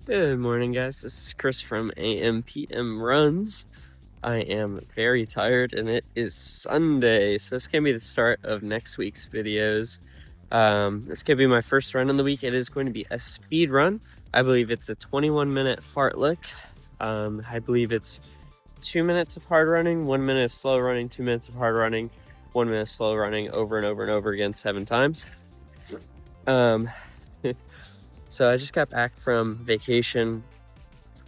Good morning, guys. This is Chris from AM/PM Runs. I am very tired, and it is Sunday, so this can be the start of next week's videos. This can be my first run in the week. It is going to be a speed run. I believe it's a 21-minute fartlek. I believe it's 2 minutes of hard running, 1 minute of slow running, 2 minutes of hard running, 1 minute of slow running over and over and over again 7 times. So I just got back from vacation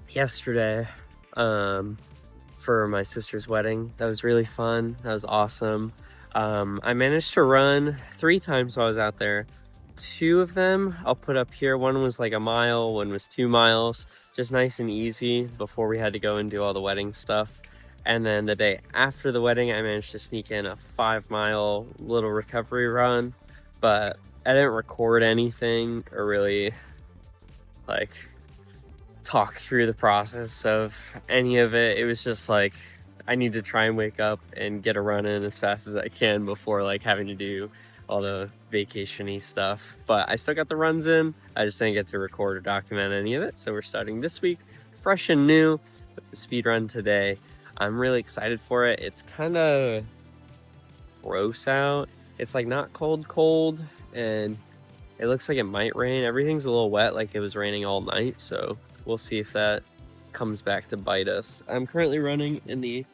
yesterday for my sister's wedding. That was really fun. That was awesome. I managed to run 3 times while I was out there. 2 of them I'll put up here. One was like a mile, one was 2 miles, just nice and easy before we had to go and do all the wedding stuff. And then the day after the wedding, I managed to sneak in a 5-mile little recovery run, but I didn't record anything or really like talk through the process of any of it. It was just like I need to try and wake up and get a run in as fast as I can before like having to do all the vacation-y stuff. But I still got the runs in. I just didn't get to record or document any of it. So we're starting this week fresh and new with the speed run today. I'm really excited for it. It's kind of gross out. It's like not cold, and it looks like it might rain. Everything's a little wet, like it was raining all night, so we'll see if that comes back to bite us. I'm currently running in the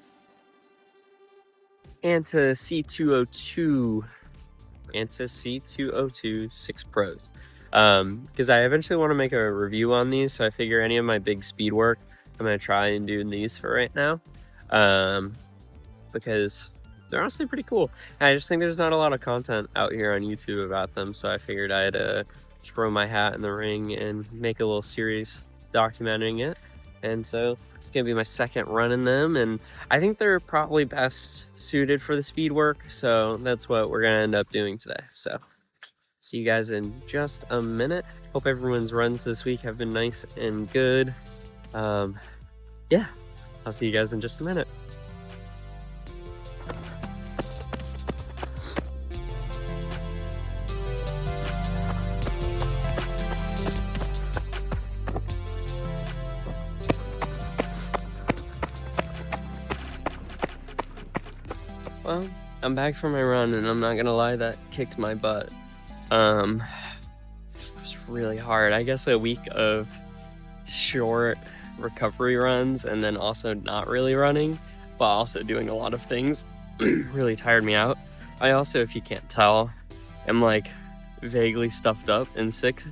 Anta C202 6 Pros. Because I eventually want to make a review on these, so I figure any of my big speed work, I'm going to try and do these for right now. Because they're honestly pretty cool. And I just think there's not a lot of content out here on YouTube about them, so I figured I'd throw my hat in the ring and make a little series documenting it. And so it's gonna be my second run in them, and I think they're probably best suited for the speed work, so that's what we're gonna end up doing today. So see you guys in just a minute. Hope everyone's runs this week have been nice and good. Yeah, I'll see you guys in just a minute. Well, I'm back from my run, and I'm not gonna lie, that kicked my butt. It was really hard. I guess a week of short recovery runs and then also not really running, but also doing a lot of things really tired me out. I also, if you can't tell, am like vaguely stuffed up and sick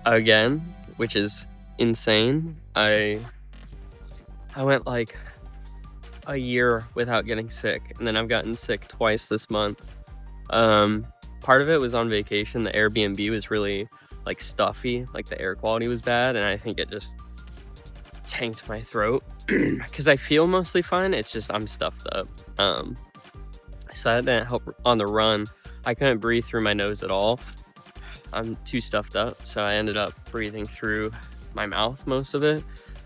again, which is insane. I went like a year without getting sick, and then I've gotten sick twice this month. Part of it was on vacation. The Airbnb was really like stuffy, like the air quality was bad, and I think it just tanked my throat because I feel mostly fine. It's just I'm stuffed up. So that didn't help on the run. I couldn't breathe through my nose at all. I'm too stuffed up, so I ended up breathing through my mouth most of it,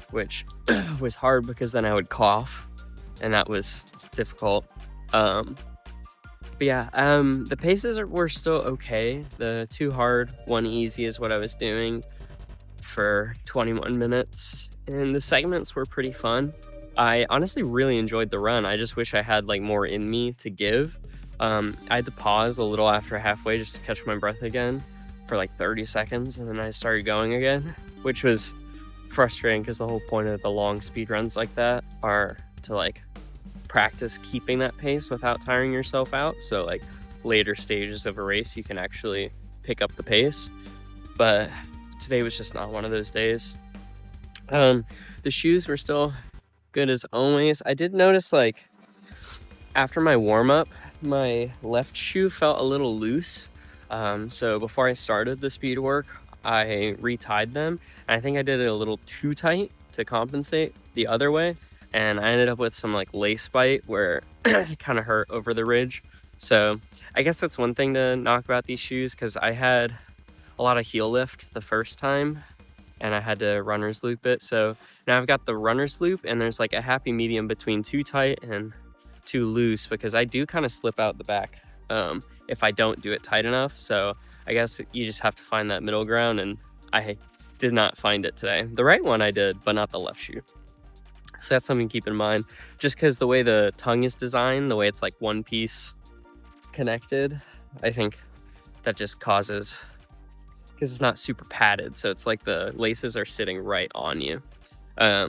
which was hard because then I would cough, and that was difficult. But yeah, the paces were still okay. The 2 hard, 1 easy is what I was doing for 21 minutes, and the segments were pretty fun. I honestly really enjoyed the run. I just wish I had like more in me to give. I had to pause a little after halfway just to catch my breath again for like 30 seconds, and then I started going again, which was frustrating because the whole point of the long speed runs like that are to like practice keeping that pace without tiring yourself out, so like later stages of a race you can actually pick up the pace. But today was just not one of those days. The shoes were still good as always. I did notice like after my warm-up my left shoe felt a little loose, so before I started the speed work I retied them, and I think I did it a little too tight to compensate the other way, and I ended up with some like lace bite where it kind of hurt over the ridge. So I guess that's one thing to knock about these shoes, because I had a lot of heel lift the first time and I had to runner's loop it. So now I've got the runner's loop, and there's like a happy medium between too tight and too loose, because I do kind of slip out the back if I don't do it tight enough. So I guess you just have to find that middle ground, and I did not find it today. The right one I did, but not the left shoe. So that's something to keep in mind. Just because the way the tongue is designed, the way it's like one piece connected, I think that just causes, because it's not super padded, so it's like the laces are sitting right on you. All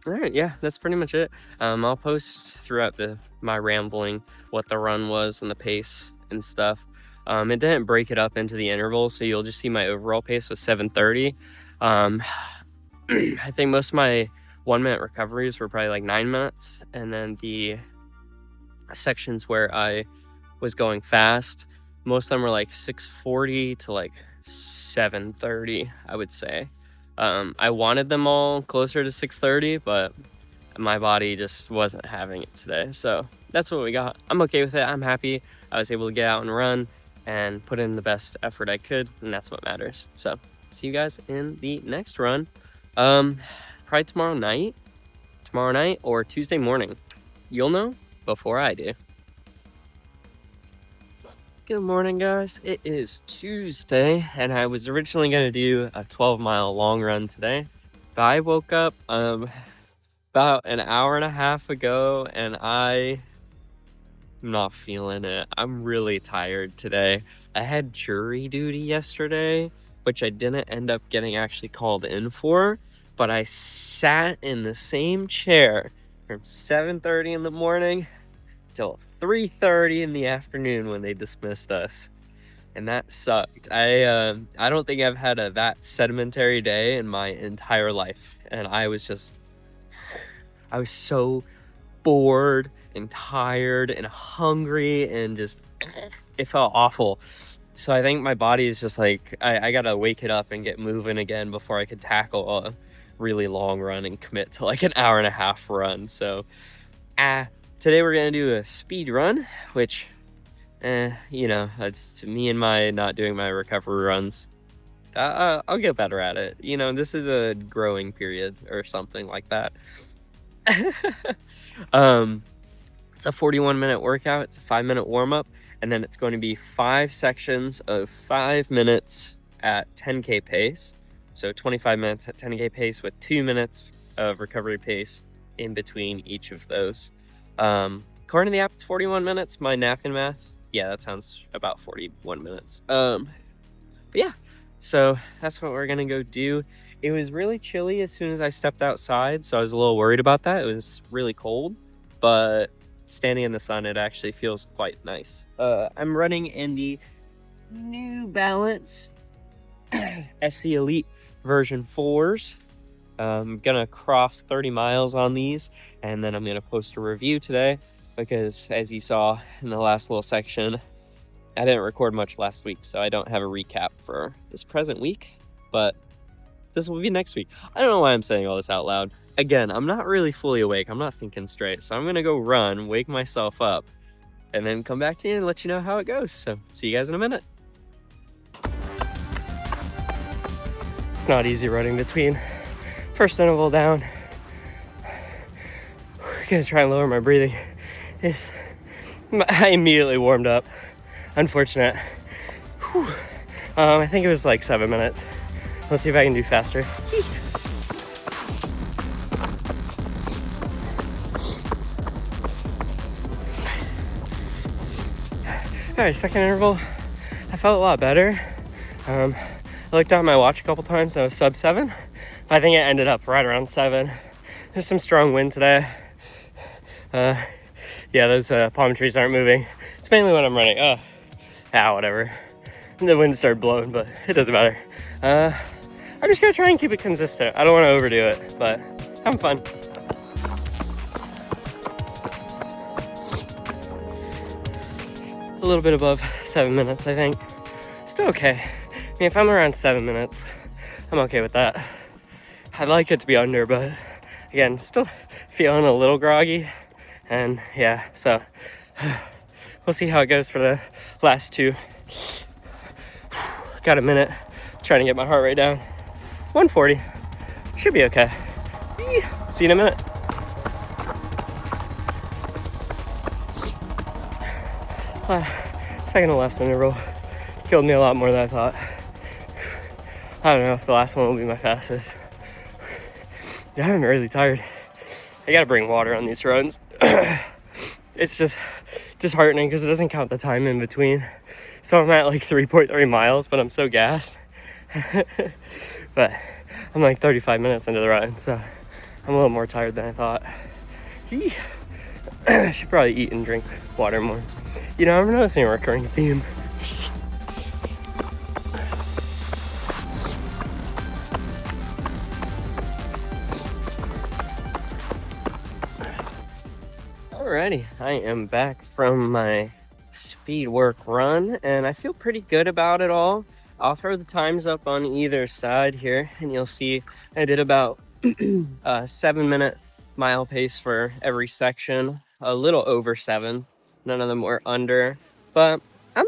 right, yeah, that's pretty much it. I'll post throughout my rambling what the run was and the pace and stuff. It didn't break it up into the intervals, so you'll just see my overall pace was 7:30. I think most of my 1 minute recoveries were probably like 9 minutes, and then the sections where I was going fast, most of them were like 6:40 to like 7:30, I would say. I wanted them all closer to 6:30, but my body just wasn't having it today, so that's what we got. I'm okay with it. I'm happy I was able to get out and run and put in the best effort I could, and that's what matters. So see you guys in the next run. Probably tomorrow night or Tuesday morning. You'll know before I do. Good morning, guys. It is Tuesday, and I was originally going to do a 12-mile long run today, but I woke up about an hour and a half ago, and I'm not feeling it. I'm really tired today. I had jury duty yesterday, which I didn't end up getting actually called in for, but I sat in the same chair from 7:30 in the morning till 3:30 in the afternoon when they dismissed us, and that sucked. I don't think I've had that sedimentary day in my entire life, and I was so bored and tired and hungry, and just it felt awful. So I think my body is just like, I gotta wake it up and get moving again before I could tackle a really long run and commit to like an hour and a half run. So today we're gonna do a speed run, which that's me and my not doing my recovery runs. I'll get better at it. This is a growing period or something like that. It's a 41-minute workout. It's a 5-minute warm-up, and then it's going to be 5 sections of 5 minutes at 10K pace. So 25 minutes at 10K pace with 2 minutes of recovery pace in between each of those. According to the app, it's 41 minutes. My napkin math, yeah, that sounds about 41 minutes. But yeah, so that's what we're gonna go do. It was really chilly as soon as I stepped outside, so I was a little worried about that. It was really cold, but standing in the sun, it actually feels quite nice. I'm running in the New Balance SC Elite version 4s. I'm gonna cross 30 miles on these, and then I'm gonna post a review today, because as you saw in the last little section, I didn't record much last week, so I don't have a recap for this present week, but this will be next week. I don't know why I'm saying all this out loud. Again, I'm not really fully awake. I'm not thinking straight, so I'm gonna go run, wake myself up, and then come back to you and let you know how it goes. So see you guys in a minute. It's not easy running between first interval down. I'm gonna try and lower my breathing. I immediately warmed up. Unfortunate. I think it was like 7 minutes. Let's see if I can do faster. All right, second interval. I felt a lot better. I looked down at my watch a couple times. I was sub 7. But I think it ended up right around 7. There's some strong wind today. Yeah, those palm trees aren't moving. It's mainly when I'm running. Whatever. The wind started blowing, but it doesn't matter. I'm just gonna try and keep it consistent. I don't want to overdo it, but having fun. A little bit above 7 minutes, I think. Still okay. I mean, if I'm around 7 minutes, I'm okay with that. I'd like it to be under, but again, still feeling a little groggy. And yeah, so we'll see how it goes for the last 2. Got a minute, trying to get my heart rate down. 140, should be okay. See you in a minute. Second to last interval killed me a lot more than I thought. I don't know if the last one will be my fastest. I'm really tired. I gotta bring water on these runs. It's just disheartening because it doesn't count the time in between. So I'm at like 3.3 miles, but I'm so gassed. But I'm like 35 minutes into the run, so I'm a little more tired than I thought. I should probably eat and drink water more. You know, I'm noticing a recurring theme. Alrighty, I am back from my speed work run and I feel pretty good about it all. I'll throw the times up on either side here and you'll see I did about a 7-minute mile pace for every section, a little over 7. None of them were under, but I'm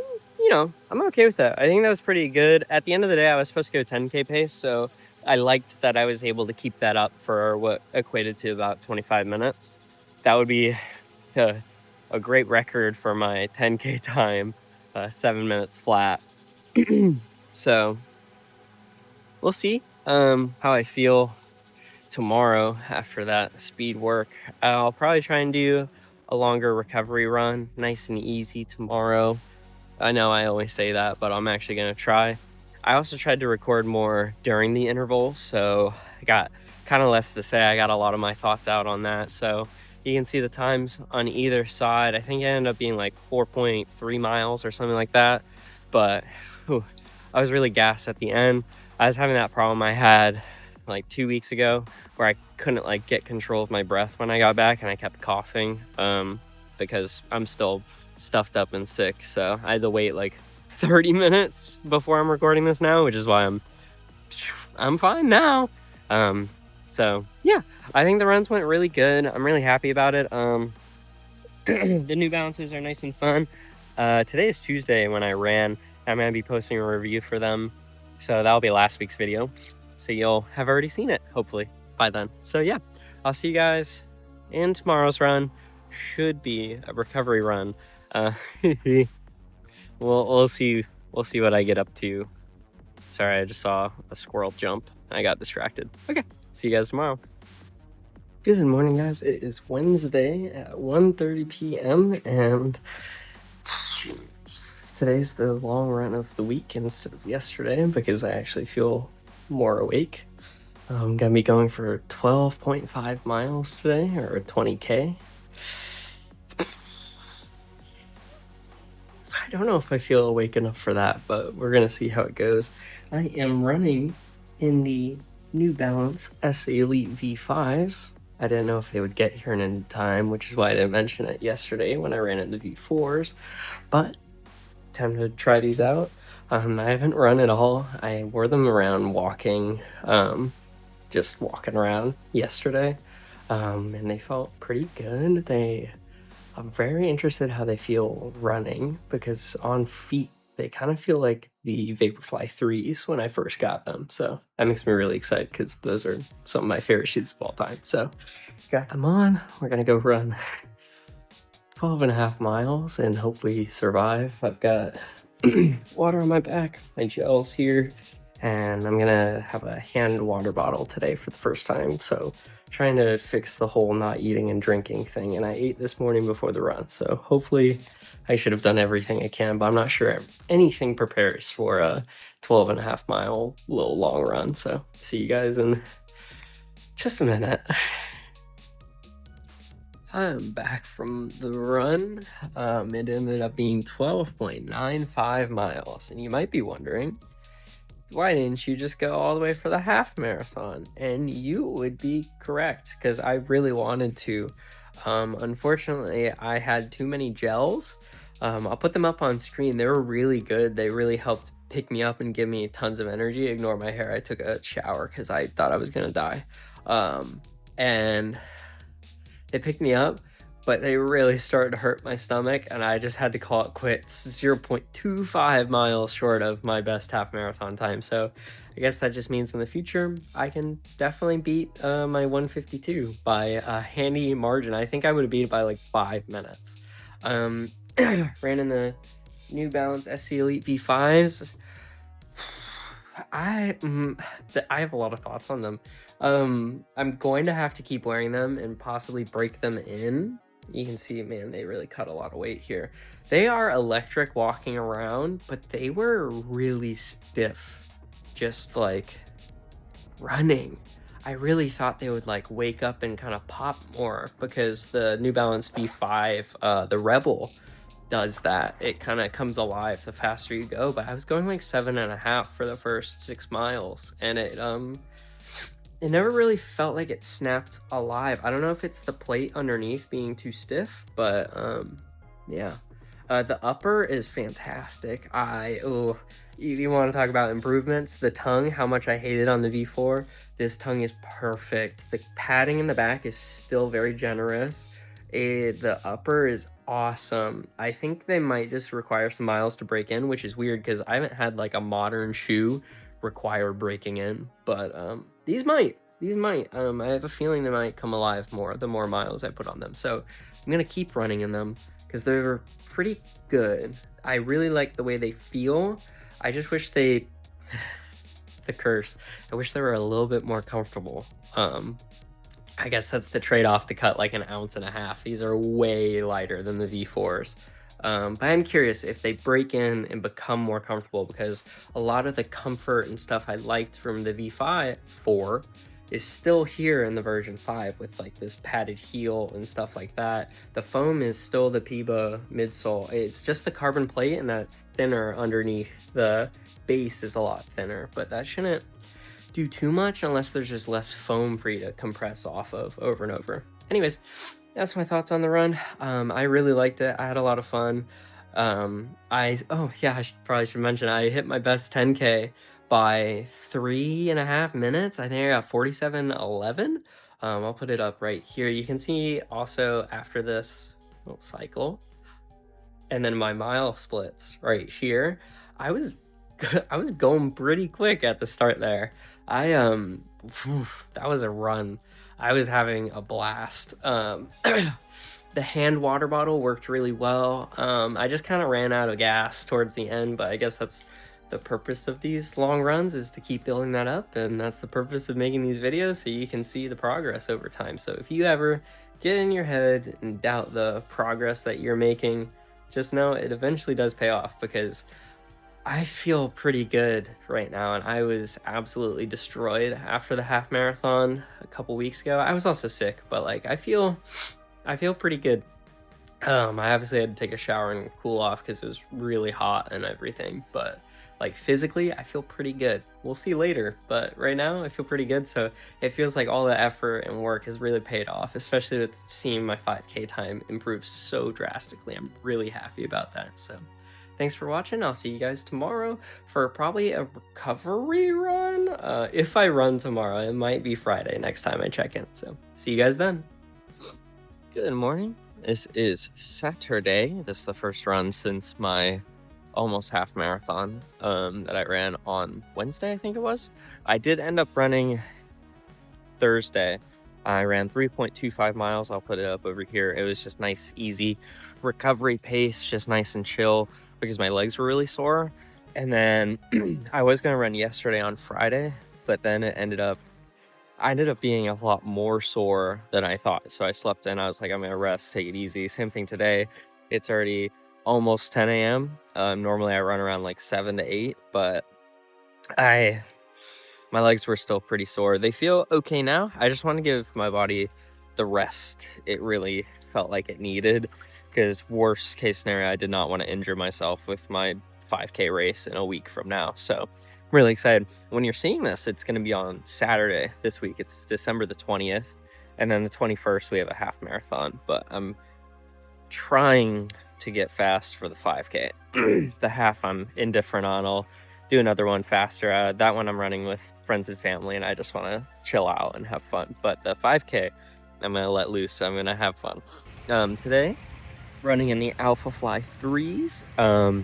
okay with that. I think that was pretty good. At the end of the day, I was supposed to go 10K pace, so I liked that I was able to keep that up for what equated to about 25 minutes. That would be a great record for my 10K time, 7 minutes flat. So we'll see how I feel tomorrow after that speed work. I'll probably try and do a longer recovery run, nice and easy tomorrow. I know I always say that, but I'm actually gonna try. I also tried to record more during the interval, so I got kind of less to say. I got a lot of my thoughts out on that, so you can see the times on either side. I think it ended up being like 4.3 miles or something like that, but I was really gassed at the end. I was having that problem I had like 2 weeks ago where I couldn't like get control of my breath when I got back and I kept coughing because I'm still stuffed up and sick, so I had to wait like 30 minutes before I'm recording this now, which is why I'm fine now. So yeah, I think the runs went really good. I'm really happy about it. The New Balances are nice and fun. Today is Tuesday when I ran. I'm gonna be posting a review for them, so that'll be last week's video, so you'll have already seen it hopefully by then. So yeah, I'll see you guys in tomorrow's run. Should be a recovery run. We'll see what I get up to. Sorry, I just saw a squirrel jump and I got distracted. Okay, see you guys tomorrow. Good morning, guys. It is Wednesday at 1:30 p.m. and today's the long run of the week instead of yesterday because I actually feel more awake. I'm gonna be going for 12.5 miles today, or 20K. I don't know if I feel awake enough for that, but we're gonna see how it goes. I am running in the New Balance SA Elite V5s. I didn't know if they would get here in time, which is why I didn't mention it yesterday when I ran in the V4s, but time to try these out. I haven't run at all. I wore them around walking, just walking around yesterday, and they felt pretty good. I'm very interested how they feel running because on feet they kind of feel like the Vaporfly 3s when I first got them. So that makes me really excited because those are some of my favorite shoes of all time. So got them on. We're gonna go run 12.5 miles and hopefully survive. I've got water on my back, my gels here, and I'm gonna have a hand water bottle today for the first time. So trying to fix the whole not eating and drinking thing, and I ate this morning before the run, so hopefully I should have done everything I can, but I'm not sure anything prepares for a 12.5 mile little long run. So see you guys in just a minute. I'm back from the run. It ended up being 12.95 miles, and you might be wondering, why didn't you just go all the way for the half marathon? And you would be correct, because I really wanted to. Unfortunately, I had too many gels. I'll put them up on screen. They were really good. They really helped pick me up and give me tons of energy. Ignore my hair. I took a shower because I thought I was gonna die. And they picked me up, but they really started to hurt my stomach, and I just had to call it quits. 0.25 miles short of my best half marathon time. So I guess that just means in the future I can definitely beat my 1:52 by a handy margin. I think I would have beat it by like 5 minutes. Ran in the New Balance SC Elite V5s. I have a lot of thoughts on them. I'm going to have to keep wearing them and possibly break them in. You can see, man, they really cut a lot of weight here. They are electric walking around, but they were really stiff, just like running. I really thought they would like wake up and kind of pop more because the New Balance V5, the Rebel, does that. It kind of comes alive the faster you go. But I was going like 7.5 for the first 6 miles, and it never really felt like it snapped alive. I don't know if it's the plate underneath being too stiff, but yeah. The upper is fantastic. You want to talk about improvements? The tongue, how much I hated on the V4. This tongue is perfect. The padding in the back is still very generous. The upper is awesome. I think they might just require some miles to break in, which is weird because I haven't had like a modern shoe require breaking in, but these might. I have a feeling they might come alive more the more miles I put on them. So I'm gonna keep running in them because they're pretty good. I really like the way they feel. I just wish they, the curse, I wish they were a little bit more comfortable. I guess that's the trade-off to cut like 1.5 ounces. These are way lighter than the V4s. But I'm curious if they break in and become more comfortable, because a lot of the comfort and stuff I liked from the V5 4 is still here in the version 5 with like this padded heel and stuff like that. The foam is still the Piba midsole. It's just the carbon plate and that's thinner underneath. The base is a lot thinner, but that shouldn't do too much unless there's just less foam for you to compress off of over and over. Anyways, that's my thoughts on the run. I really liked it. I had a lot of fun. I probably should mention I hit my best 10K by 3.5 minutes. I think I got 47:11. I'll put it up right here. You can see also after this little cycle, and then my mile splits right here. I was going pretty quick at the start there. That was a run. I was having a blast. The hand water bottle worked really well. I just kind of ran out of gas towards the end, but I guess that's the purpose of these long runs, is to keep building that up, and that's the purpose of making these videos, so you can see the progress over time. So if you ever get in your head and doubt the progress that you're making, just know it eventually does pay off, because I feel pretty good right now, and I was absolutely destroyed after the half marathon a couple weeks ago. I was also sick, but like I feel pretty good. I obviously had to take a shower and cool off because it was really hot and everything, but like physically I feel pretty good. We'll see later, but right now I feel pretty good. So it feels like all the effort and work has really paid off, especially with seeing my 5K time improve so drastically. I'm really happy about that. So thanks for watching. I'll see you guys tomorrow for probably a recovery run. If I run tomorrow, it might be Friday next time I check in. So see you guys then. Good morning. This is Saturday. This is the first run since my almost half marathon that I ran on Wednesday, I think it was. I did end up running Thursday. I ran 3.25 miles. I'll put it up over here. It was just nice, easy recovery pace, just nice and chill, because my legs were really sore. And then I was going to run yesterday on Friday, but then I ended up being a lot more sore than I thought. So I slept in. I was like, I'm going to rest, take it easy. Same thing today. It's already almost 10 a.m. Normally I run around like 7 to 8, but my legs were still pretty sore. They feel okay now. I just want to give my body the rest it really felt like it needed, because worst case scenario, I did not want to injure myself with my 5K race in a week from now. So I'm really excited. When you're seeing this, it's going to be on Saturday this week. It's December the 20th. And then the 21st, we have a half marathon. But I'm trying to get fast for the 5K. The half I'm indifferent on. I'll do another one faster. That one I'm running with friends and family, and I just want to chill out and have fun. But the 5K, I'm going to let loose, so I'm going to have fun. Today, running in the Alphafly 3s.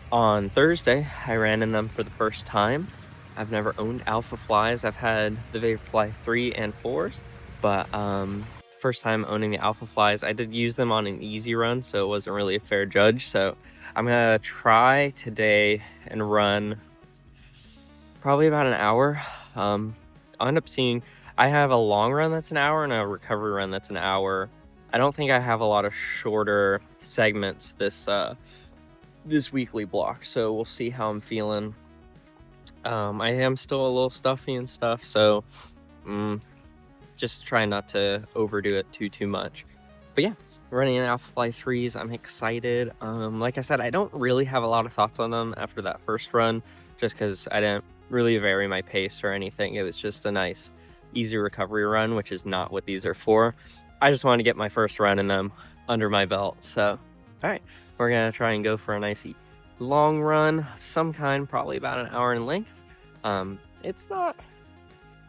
On Thursday, I ran in them for the first time. I've never owned Alphaflys. I've had the Vaporfly 3 and 4s, but first time owning the Alphaflys. I did use them on an easy run, so it wasn't really a fair judge. So I'm gonna try today and run Probably about an hour. I'll end up seeing, I have a long run that's an hour and a recovery run that's an hour. I don't think I have a lot of shorter segments this weekly block, so we'll see how I'm feeling. I am still a little stuffy and stuff, so just try not to overdo it too much. But yeah, running Alphafly 3s, I'm excited. Like I said, I don't really have a lot of thoughts on them after that first run, just because I didn't really vary my pace or anything. It was just a nice, easy recovery run, which is not what these are for. I just wanted to get my first run in them under my belt. So, all right, we're gonna try and go for a nice long run of some kind, probably about an hour in length. It's not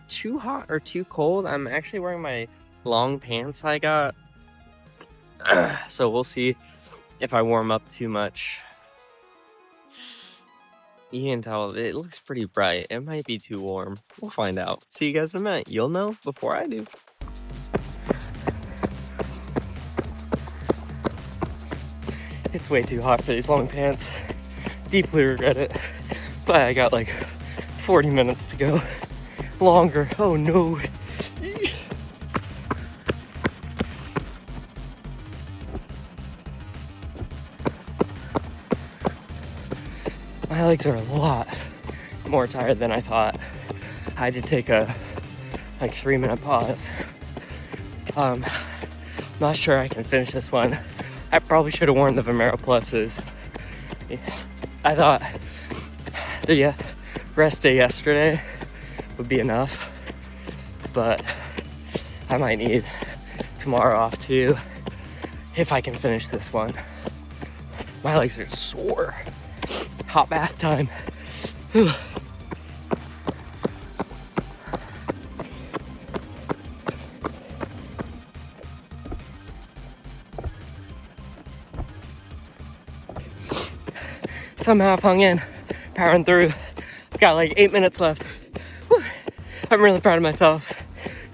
too hot or too cold. I'm actually wearing my long pants I got. So we'll see if I warm up too much. You can tell it looks pretty bright. It might be too warm. We'll find out. See you guys in a minute. You'll know before I do. It's way too hot for these long pants. Deeply regret it. But I got like 40 minutes to go. Longer. Oh no. My legs are a lot more tired than I thought. I had to take a 3-minute pause. Not sure I can finish this one. I probably should have worn the Vomero Pluses. I thought the rest day yesterday would be enough, but I might need tomorrow off too if I can finish this one. My legs are sore. Hot bath time. Somehow I've hung in, powering through. Got like 8 minutes left. Whew. I'm really proud of myself.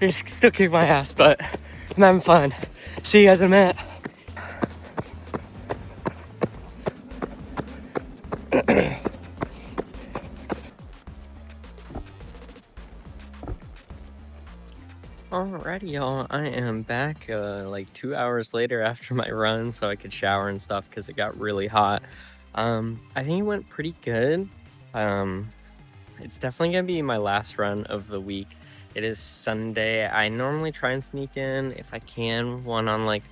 I just still kick my ass, but I'm having fun. See you guys in a minute. Alrighty, y'all. I am back like 2 hours later after my run, so I could shower and stuff because it got really hot. I think it went pretty good. It's definitely gonna be my last run of the week. It is Sunday. I normally try and sneak in, if I can, one on like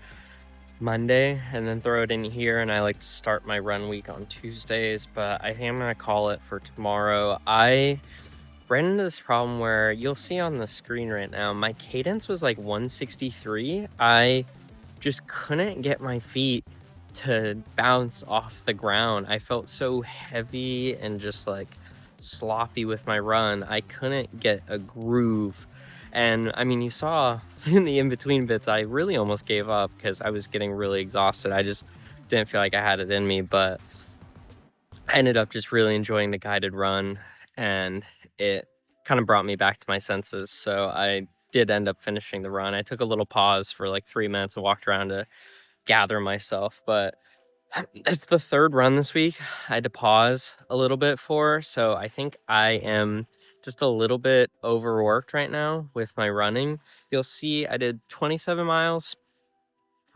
Monday and then throw it in here, and I like to start my run week on Tuesdays, but I think I'm gonna call it for tomorrow. I ran into this problem where you'll see on the screen right now, my cadence was like 163. I just couldn't get my feet to bounce off the ground. I felt so heavy and just like sloppy with my run. I couldn't get a groove. And I mean, you saw in the in-between bits, I really almost gave up because I was getting really exhausted. I just didn't feel like I had it in me, but I ended up just really enjoying the guided run, and it kind of brought me back to my senses. So I did end up finishing the run. I took a little pause for like 3 minutes and walked around to gather myself, but it's the third run this week I had to pause a little bit for, so I think I am just a little bit overworked right now with my running. You'll see I did 27 miles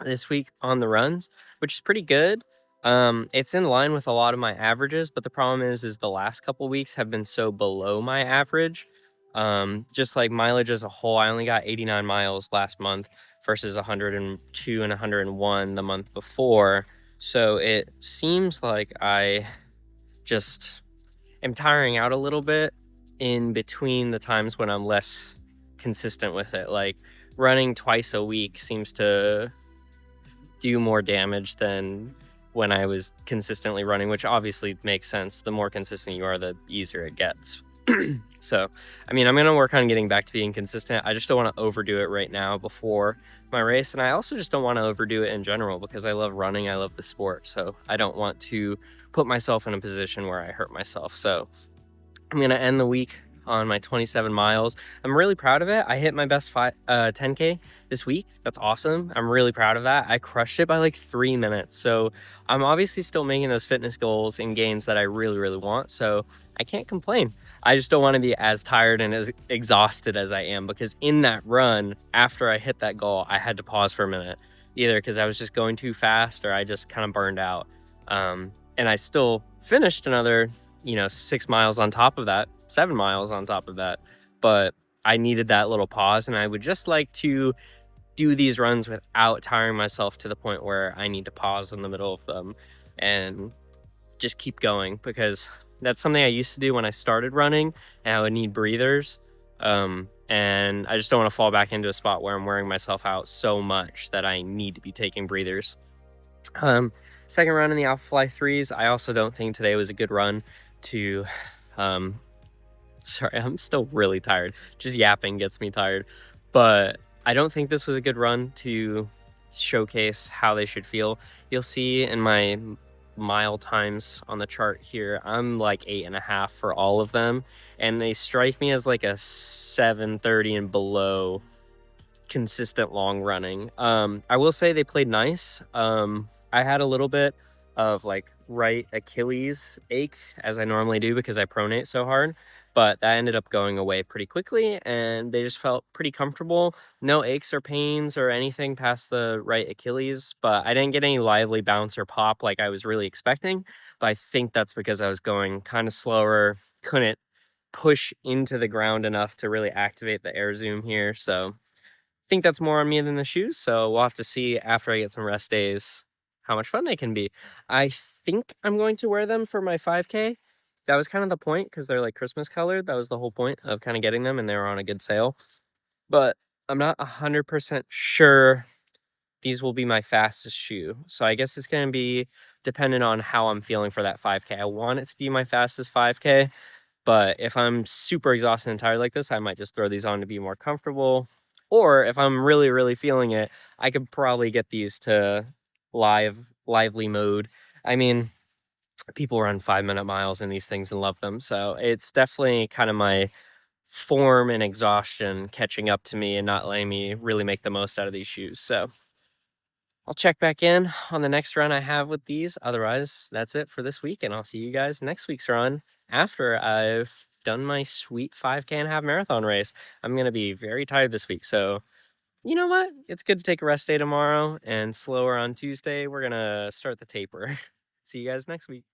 this week on the runs, which is pretty good. It's in line with a lot of my averages, but the problem is the last couple weeks have been so below my average. Just like mileage as a whole, I only got 89 miles last month versus 102 and 101 the month before. So it seems like I just am tiring out a little bit in between the times when I'm less consistent with it. Like running twice a week seems to do more damage than when I was consistently running, which obviously makes sense. The more consistent you are, the easier it gets. So, I mean, I'm going to work on getting back to being consistent. I just don't want to overdo it right now before my race. And I also just don't want to overdo it in general because I love running. I love the sport. So I don't want to put myself in a position where I hurt myself. So I'm going to end the week on my 27 miles. I'm really proud of it. I hit my best 10K this week. That's awesome. I'm really proud of that. I crushed it by like 3 minutes. So I'm obviously still making those fitness goals and gains that I really, really want. So I can't complain. I just don't want to be as tired and as exhausted as I am, because in that run, after I hit that goal, I had to pause for a minute, either because I was just going too fast or I just kind of burned out. And I still finished another, 6 miles on top of that, 7 miles on top of that. But I needed that little pause, and I would just like to do these runs without tiring myself to the point where I need to pause in the middle of them and just keep going, because that's something I used to do when I started running, and I would need breathers. And I just don't want to fall back into a spot where I'm wearing myself out so much that I need to be taking breathers. Um, Second run in the Alphafly 3s, I also don't think today was a good run to. Sorry, I'm still really tired. Just yapping gets me tired. But I don't think this was a good run to showcase how they should feel. You'll see in my mile times on the chart here, I'm like 8.5 for all of them, and they strike me as like a 7:30 and below consistent long running. I will say they played nice. I had a little bit of like right Achilles ache, as I normally do because I pronate so hard, but that ended up going away pretty quickly, and they just felt pretty comfortable. No aches or pains or anything past the right Achilles, but I didn't get any lively bounce or pop like I was really expecting. But I think that's because I was going kind of slower, couldn't push into the ground enough to really activate the air zoom here. So think that's more on me than the shoes, so we'll have to see after I get some rest days how much fun they can be. I think I'm going to wear them for my 5K. That was kind of the point, because they're like Christmas colored. That was the whole point of kind of getting them, and they were on a good sale. But I'm not 100% sure these will be my fastest shoe. So I guess it's going to be dependent on how I'm feeling for that 5K. I want it to be my fastest 5K, but if I'm super exhausted and tired like this, I might just throw these on to be more comfortable. Or if I'm really, really feeling it, I could probably get these to lively mode. I mean, people run 5-minute miles in these things and love them. So it's definitely kind of my form and exhaustion catching up to me and not letting me really make the most out of these shoes. So I'll check back in on the next run I have with these. Otherwise, that's it for this week, and I'll see you guys next week's run after I've done my sweet 5K and half marathon race. I'm going to be very tired this week, so you know what? It's good to take a rest day tomorrow, and slower on Tuesday. We're going to start the taper. See you guys next week.